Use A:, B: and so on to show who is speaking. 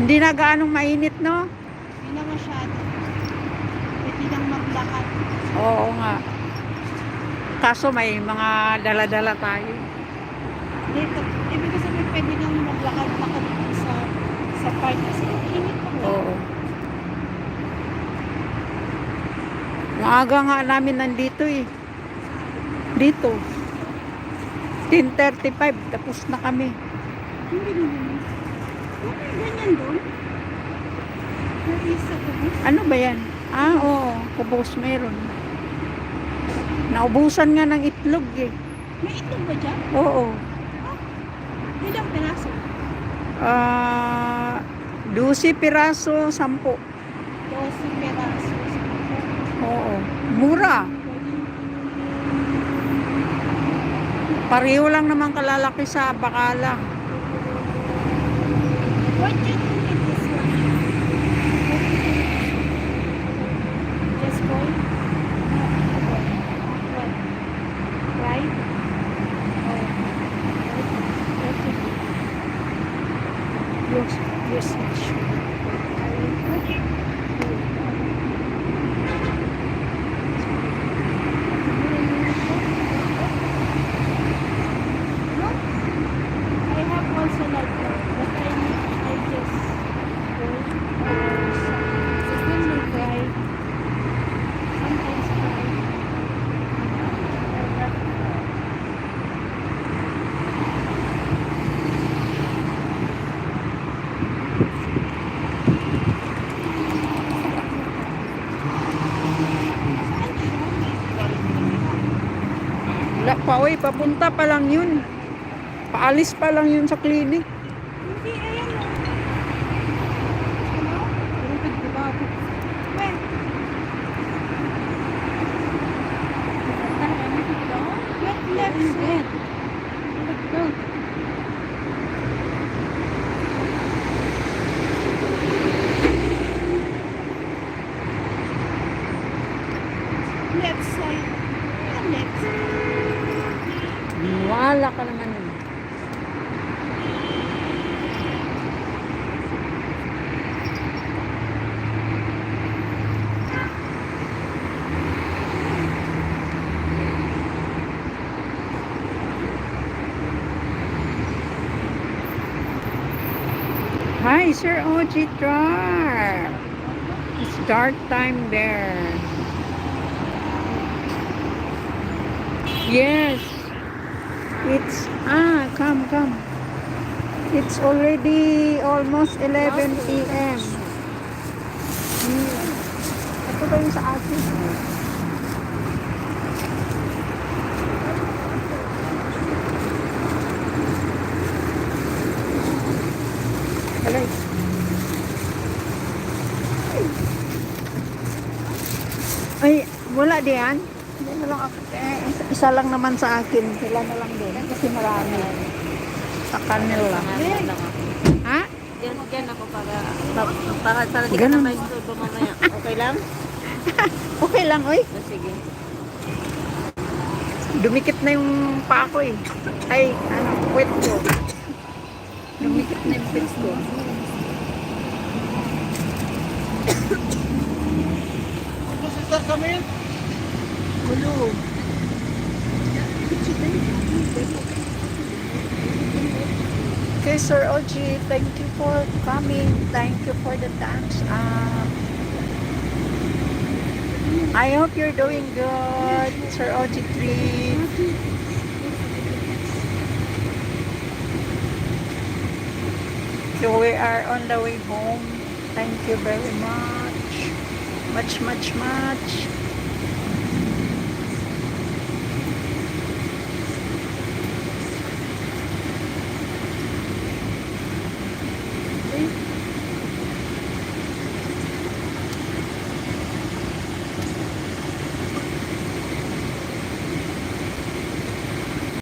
A: Hindi na gaanong mainit, no?
B: Hindi na masyado. Pwede lang maglakad.
A: Oo nga. Kaso may mga dala-dala tayo.
B: Dito, ibig sabihin pwede lang maglakad sa park kasi init pa ba?
A: Oo. Maaga nga namin nandito eh. Dito. 10:35, tapos na kami.
B: Hindi naman. Okay, ganyan doon. There is a kubos.
A: Ano ba yan? Ah, oo. Kubos meron. Naubusan nga ng itlog eh.
B: May itlog ba dyan?
A: Oo.
B: Ilang piraso?
A: 12 piraso, 10.
B: 12 piraso.
A: Oo. Mura. Pareho lang naman kalalaki sa bakala.
B: What do you think it is one? Just boy? What? Right? Oh.
A: Yes,
B: I have also like that, but I just go sometimes cry, sometimes cry.
A: Wala pa, oy. Papunta pa lang yun. Paalis pa lang yun sa clinic.
B: Hindi, ayan o. Ano? Tubig, diba? When? Left side. Left side. Left side.
A: Wala ka naman yun. Hi, Sir OG Trar. It's dark time there. Yes. It's, come. It's already almost 11 p.m. Ito ba yung sa akin? Alay. Ay, wala diyan. Hindi na lang ako. Isa lang naman sa akin. Sila na lang din. Kasi marami. Sa kanila. Ha?
C: Yan ako para di ka
A: Ganun.
C: na may istorbo mamaya. Okay lang?
A: Okay lang, oy.
C: Sige.
A: Dumikit na yung paa ko eh. Ay, puwet ko. Dumikit na yung puwet ko.
B: Sister kami? Gulo.
A: Okay, Sir OG, thank you for coming. Thank you for the thumbs up. I hope you're doing good, Sir OG3. So we are on the way home. Thank you very much. Much.